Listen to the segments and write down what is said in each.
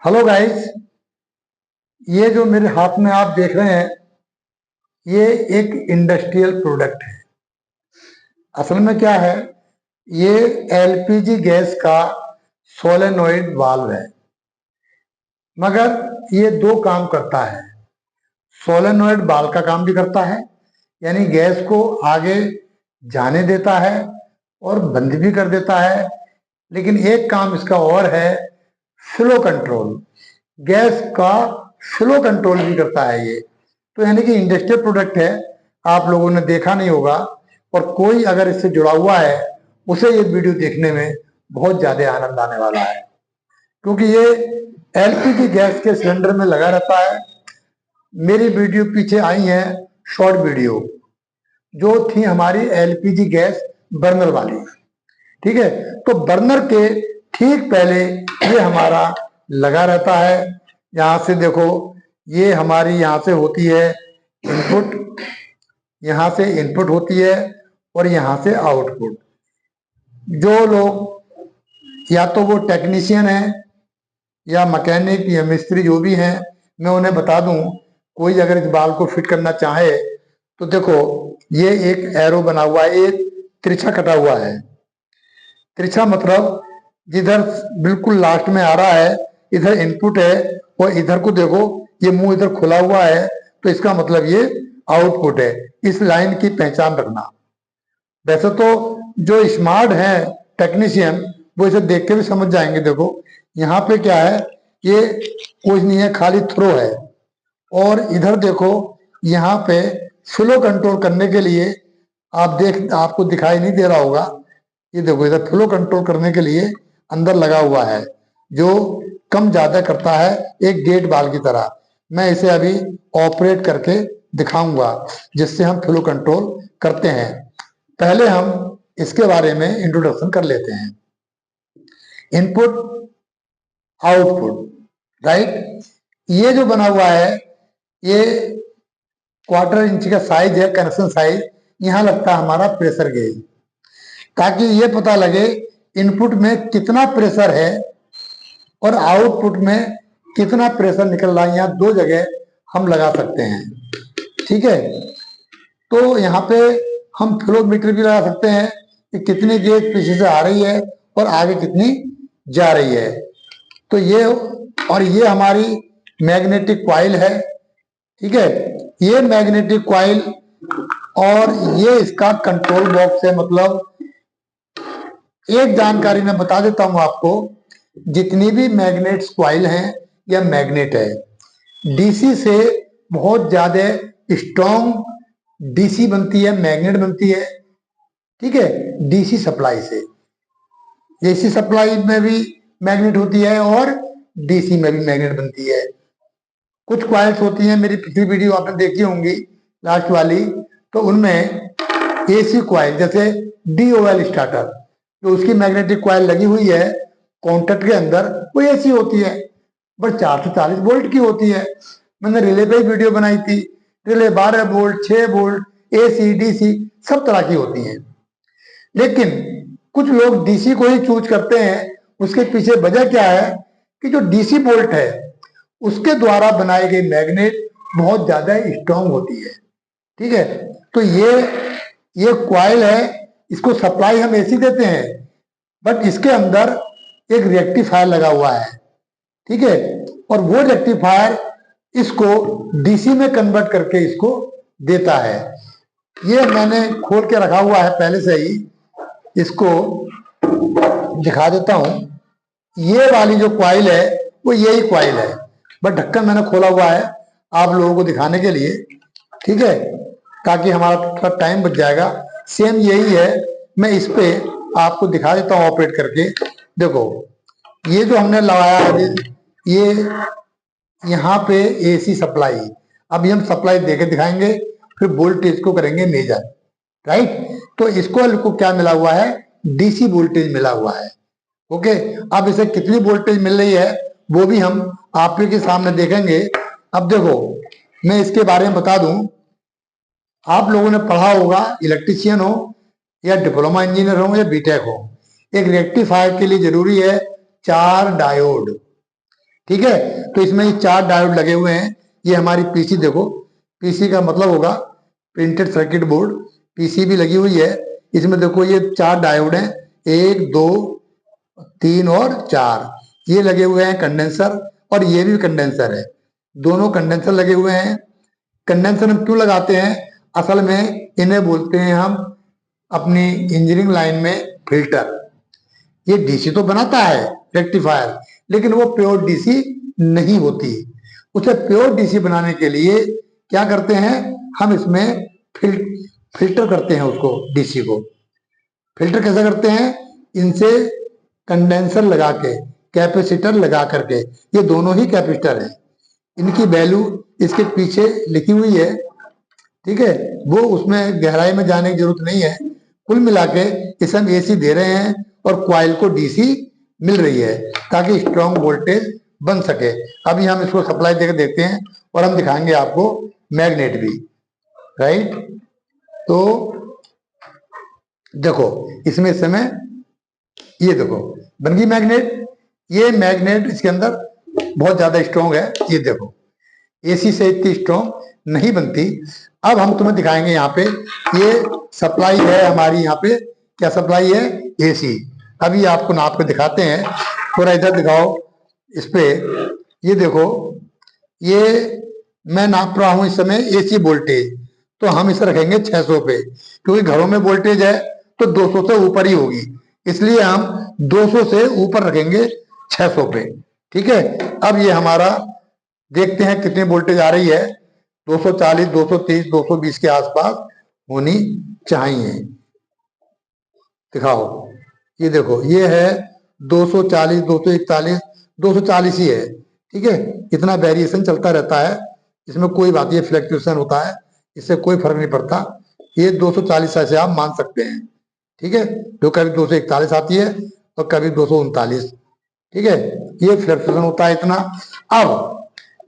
Hello guys. ये जो मेरे हाथ में आप देख रहे हैं, ये एक इंडस्ट्रियल प्रोडक्ट है। असल में क्या है, ये एलपीजी गैस का सोलेनोइड वाल्व है। मगर ये दो काम करता है। सोलेनोइड वाल्व का काम भी करता है, यानी गैस को आगे जाने देता है और बंद भी कर देता है। लेकिन एक काम इसका और है, फ्लो कंट्रोल। गैस का फ्लो कंट्रोल भी करता है ये। तो यानी कि इंडस्ट्रियल प्रोडक्ट है, आप लोगों ने देखा नहीं होगा। और कोई अगर इससे जुड़ा हुआ है, उसे ये वीडियो देखने में बहुत ज्यादा आनंद आने वाला है, क्योंकि ये एलपीजी गैस के सिलेंडर में लगा रहता है। मेरी वीडियो पीछे आई है शॉर्ट वीडियो, जो थी हमारी एलपीजी गैस बर्नर वाली। ठीक है, तो बर्नर के ठीक पहले ये हमारा लगा रहता है। यहां से देखो, ये हमारी यहां से होती है इनपुट, यहां से इनपुट होती है और यहां से आउटपुट। जो लोग या तो वो टेक्नीशियन है या मैकेनिक या मिस्त्री जो भी हैं, मैं उन्हें बता दूं, कोई अगर इस बाल को फिट करना चाहे तो देखो, ये एक एरो बना हुआ है, एक तिरछा कटा हुआ है। तिरछा मतलब जिधर बिल्कुल लास्ट में आ रहा है, इधर इनपुट है, और इधर को देखो, ये मुंह इधर खुला हुआ है, तो इसका मतलब ये आउटपुट है। इस लाइन की पहचान रखना। वैसे तो जो स्मार्ट है टेक्नीशियन, वो इसे देख के भी समझ जाएंगे। देखो यहाँ पे क्या है, ये कुछ नहीं है, खाली थ्रो है। और इधर देखो, यहाँ पे फ्लो कंट्रोल करने के लिए, आपको दिखाई नहीं दे रहा होगा, ये देखो इधर फ्लो कंट्रोल करने के लिए अंदर लगा हुआ है, जो कम ज्यादा करता है, एक गेट बाल की तरह। मैं इसे अभी ऑपरेट करके दिखाऊंगा, जिससे हम फ्लो कंट्रोल करते हैं। पहले हम इसके बारे में इंट्रोडक्शन कर लेते हैं। Input, output, right. ये जो बना हुआ है, ये क्वार्टर इंच का साइज है, कनेक्शन साइज। यहां लगता है हमारा प्रेशर गेज, ताकि ये पता लगे इनपुट में कितना प्रेशर है और आउटपुट में कितना प्रेशर निकल रहा है। यहाँ दो जगह हम लगा सकते हैं। ठीक है, तो यहाँ पे हम फ्लो मीटर भी लगा सकते हैं कि कितनी गेज पीछे से आ रही है और आगे कितनी जा रही है। तो ये, और ये हमारी मैग्नेटिक कॉइल है। ठीक है, ये मैग्नेटिक कॉइल, और ये इसका कंट्रोल बॉक्स है। मतलब एक जानकारी मैं बता देता हूं आपको, जितनी भी मैग्नेट्स कॉइल हैं या मैग्नेट है, डीसी से बहुत ज्यादा स्ट्रॉन्ग डीसी बनती है, मैग्नेट बनती है। ठीक है, डीसी सप्लाई से। एसी सप्लाई में भी मैग्नेट होती है और डीसी में भी मैग्नेट बनती है। कुछ क्वाइल्स होती हैं, मेरी पिछली वीडियो आपने देखी होंगी लास्ट वाली, तो उनमें एसी क्वाइल, जैसे डीओएल स्टार्टर, जो उसकी मैग्नेटिक क्वाइल लगी हुई है कॉन्टेक्ट के अंदर, वो एसी होती है, बट 440 वोल्ट की होती है। मैंने रिले पे वीडियो बनाई थी। Relay 12 volt, 6 volt, AC DC सब तरह की होती हैं। लेकिन कुछ लोग डीसी को ही चूज करते हैं। उसके पीछे वजह क्या है कि जो डीसी बोल्ट है, उसके द्वारा बनाई गई मैग्नेट बहुत ज्यादा स्ट्रांग होती है। ठीक है, तो ये क्वाइल है, इसको सप्लाई हम एसी देते हैं, बट इसके अंदर एक रेक्टिफायर लगा हुआ है। ठीक है, और वो रेक्टिफायर इसको डीसी में कन्वर्ट करके इसको देता है। ये मैंने खोल के रखा हुआ है पहले से ही, इसको दिखा देता हूं। ये वाली जो क्वाइल है, वो यही क्वाइल है, बट ढक्कन मैंने खोला हुआ है आप लोगों को दिखाने के लिए। ठीक है, ताकि हमारा थोड़ा टाइम बच जाएगा। सेम यही है, मैं इस पे आपको दिखा देता हूं ऑपरेट करके। देखो, ये जो हमने लगाया है, ये यहाँ पे एसी सप्लाई। अभी हम सप्लाई देके दिखाएंगे, फिर वोल्टेज को करेंगे मेजर, राइट। तो इसको क्या मिला हुआ है, डीसी वोल्टेज मिला हुआ है। ओके, अब इसे कितनी वोल्टेज मिल रही है वो भी हम आप के सामने देखेंगे। अब देखो, मैं इसके बारे में बता दूं, आप लोगों ने पढ़ा होगा, इलेक्ट्रीशियन हो या डिप्लोमा इंजीनियर हो या बीटेक हो, एक रेक्टिफायर के लिए जरूरी है 4 डायोड। ठीक है। तो इसमें ये 4 डायोड लगे हुए हैं। ये हमारी पीसी देखो, पीसी का मतलब होगा प्रिंटेड सर्किट बोर्ड, पीसीबी लगी हुई है। इसमें देखो ये 4 डायोड हैं, 1 2 3 और 4, ये लगे हुए हैं कंडेंसर, और ये भी कंडेंसर है, दोनों कंडेंसर लगे हुए हैं। कंडेंसर हम क्यों लगाते हैं? असल में इन्हें बोलते हैं हम अपनी इंजीनियरिंग लाइन में फिल्टर। ये डीसी तो बनाता है रेक्टिफायर, लेकिन वो प्योर डीसी नहीं होती। उसे प्योर डीसी बनाने के लिए क्या करते हैं, हम इसमें फिल्टर करते हैं उसको, डीसी को। फिल्टर कैसे करते हैं? इनसे कंडेंसर लगा के, कैपेसिटर लगा करके, ये दोनों ही कैपेसिटर हैं, इनकी वैल्यू इसके पीछे लिखी हुई है, ठीक है। वो उसमें गहराई में जाने की जरूरत नहीं है। कुल मिला के इसे हम एसी दे रहे हैं और क्वाइल को डीसी मिल रही है, ताकि स्ट्रॉन्ग वोल्टेज बन सके। अभी हम इसको सप्लाई देकर देखते हैं और हम दिखाएंगे आपको मैग्नेट भी, राइट। तो देखो इसमें इस समय ये देखो बन गई मैग्नेट। ये मैग्नेट इसके अंदर बहुत ज्यादा स्ट्रॉन्ग है, ये देखो एसी से इतनी स्ट्रॉन्ग नहीं बनती। अब हम तुम्हें दिखाएंगे यहाँ पे, ये सप्लाई है हमारी, यहाँ पे क्या सप्लाई है? एसी। अभी आपको नाप के दिखाते हैं, थोड़ा इधर दिखाओ इस पे। ये देखो, ये मैं नाप रहा हूं इस समय एसी वोल्टेज, तो हम इसे रखेंगे 600 पे, क्योंकि घरों में वोल्टेज है तो 200 से ऊपर ही होगी, इसलिए हम 200 से ऊपर रखेंगे 600 पे, ठीक है। अब ये हमारा देखते हैं कितनी वोल्टेज आ रही है, 240 230 220 के आसपास होनी चाहिए। दिखाओ, ये देखो ये है 240 241 240 ही है, ठीक है। इतना वेरिएशन चलता रहता है, इसमें कोई बात, ये फ्लक्चुएशन होता है, इससे कोई फर्क नहीं पड़ता। ये 240 ऐसे आप मान सकते हैं, ठीक है। जो कभी 241 आती है और कभी 239, ठीक है। ये फ्लक्चुएशन होता है इतना। अब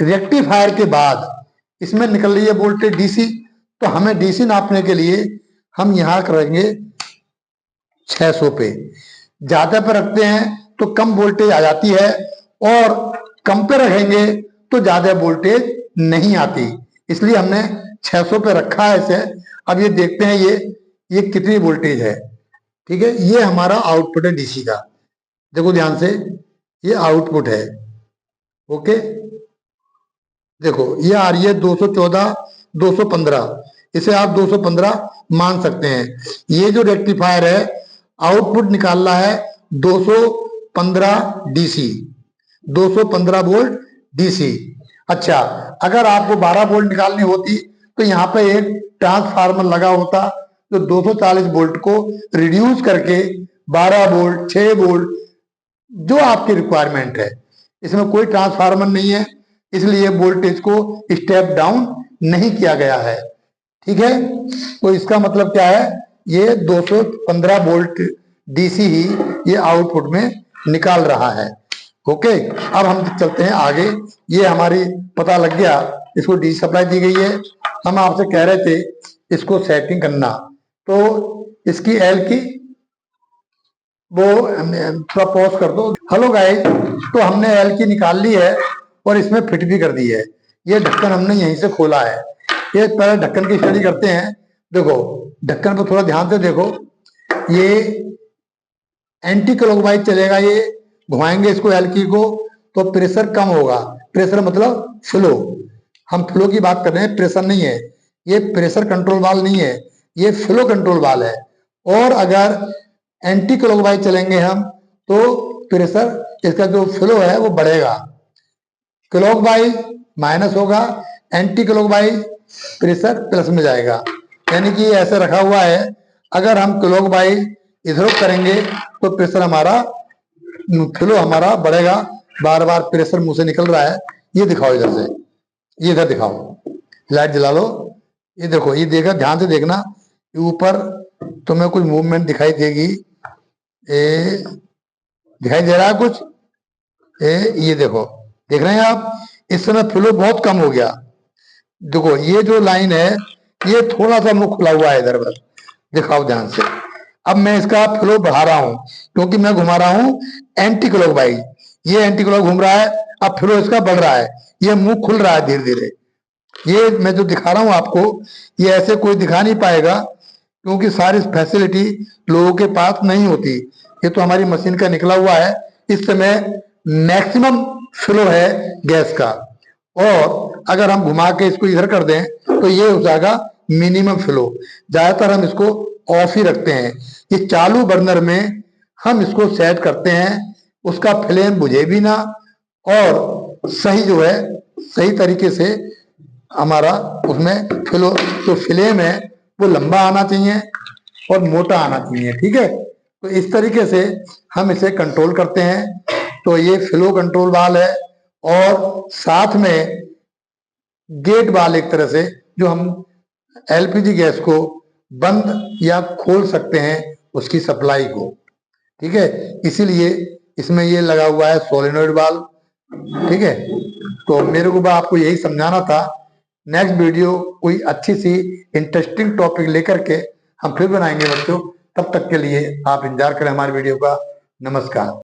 रेक्टिफायर के बाद इसमें निकल रही है वोल्टेज डीसी, तो हमें डीसी नापने के लिए हम यहां करेंगे 600 पे। ज्यादा पे रखते हैं तो कम वोल्टेज आ जाती है, और कम पे रखेंगे तो ज्यादा वोल्टेज नहीं आती, इसलिए हमने 600 पे रखा है इसे। अब ये देखते हैं ये कितनी वोल्टेज है, ठीक है। ये हमारा आउटपुट है डीसी का, देखो ध्यान से, ये आउटपुट है, ओके। देखो ये आ रही है 214 215, इसे आप 215 मान सकते हैं। ये जो रेक्टिफायर है आउटपुट निकाल रहा है 215 डीसी, 215 वोल्ट डीसी। अच्छा, अगर आपको 12 वोल्ट निकालनी होती तो यहाँ पे एक ट्रांसफार्मर लगा होता जो 240 वोल्ट को रिड्यूस करके 12 वोल्ट 6 वोल्ट जो आपकी रिक्वायरमेंट है। इसमें कोई ट्रांसफार्मर नहीं है, इसलिए वोल्टेज को स्टेप डाउन नहीं किया गया है, ठीक है। तो इसका मतलब क्या है, ये 215 वोल्ट डीसी ही ये आउटपुट में निकाल रहा है, ओके। अब हम चलते हैं आगे। ये हमारी पता लग गया, इसको डीसी सप्लाई दी गई है। हम आपसे कह रहे थे इसको सेटिंग करना, तो इसकी एल की वो थोड़ा पॉज कर दो। हेलो गाइस, तो हमने एल की निकाल ली है और इसमें फिट भी कर दी है। ये ढक्कन हमने यहीं से खोला है। ये पहले ढक्कन की स्टडी करते हैं। देखो ढक्कन पर थोड़ा ध्यान से देखो, ये एंटी क्लॉकवाइज चलेगा, ये घुमाएंगे इसको एल की को तो प्रेशर कम होगा। प्रेशर मतलब फ्लो, हम फ्लो की बात कर रहे हैं, प्रेशर नहीं है। ये प्रेशर कंट्रोल वाल नहीं है, ये फ्लो कंट्रोल वाल है। और अगर एंटी क्लॉकवाइज चलेंगे हम तो प्रेशर इसका जो फ्लो है वो बढ़ेगा, क्लॉकवाइज माइनस होगा, एंटी क्लॉकवाइज प्रेशर प्लस में जाएगा। यानी कि ऐसे रखा हुआ है, अगर हम क्लॉकवाइज इधर करेंगे तो प्रेशर हमारा, फ्लो हमारा बढ़ेगा। बार बार प्रेशर मुंह से निकल रहा है, ये दिखाओ इधर से, ये इधर दिखाओ, लाइट जला लो। ये देखो, ये देखा, ध्यान से देखना, ऊपर तुम्हें कुछ मूवमेंट दिखाई देगी, दिखाई दे रहा है कुछ, ये देखो, देख रहे हैं आप, इस समय फ्लो बहुत कम हो गया। देखो ये जो लाइन है ये थोड़ा सा मुख खुला हुआ है इधर, बस दिखाओ ध्यान से। अब मैं इसका फ्लो बढ़ा रहा हूं क्योंकि मैं घुमा रहा हूं एंटी क्लॉकवाइज, ये एंटी क्लॉक घूम रहा है, अब फ्लो इसका बढ़ रहा है, ये मुंह खुल रहा है धीरे धीरे। ये मैं जो दिखा रहा हूं आपको, ये ऐसे कोई दिखा नहीं पाएगा, क्योंकि सारी फैसिलिटी लोगों के पास नहीं होती। ये तो हमारी मशीन का निकला हुआ है। इस समय मैक्सिमम फ्लो है गैस का, और अगर हम घुमा के इसको इधर कर दें तो ये हो जाएगा मिनिमम फ्लो। ज्यादातर हम इसको ऑफ ही रखते हैं। ये चालू बर्नर में हम इसको सेट करते हैं, उसका फ्लेम बुझे भी ना, और सही जो है सही तरीके से हमारा उसमें फ्लो, जो फ्लेम है वो लंबा आना चाहिए और मोटा आना चाहिए। ठीक है, तो इस तरीके से हम इसे कंट्रोल करते हैं। तो ये फ्लो कंट्रोल वाल है, और साथ में गेट वाल एक तरह से, जो हम एलपीजी गैस को बंद या खोल सकते हैं उसकी सप्लाई को। ठीक है, इसीलिए इसमें ये लगा हुआ है सोलेनोइड वाल्व। ठीक है, तो मेरे को आपको यही समझाना था। नेक्स्ट वीडियो कोई अच्छी सी इंटरेस्टिंग टॉपिक लेकर के हम फिर बनाएंगे बच्चों। तब तक के लिए आप इंतजार करें हमारी वीडियो का। नमस्कार।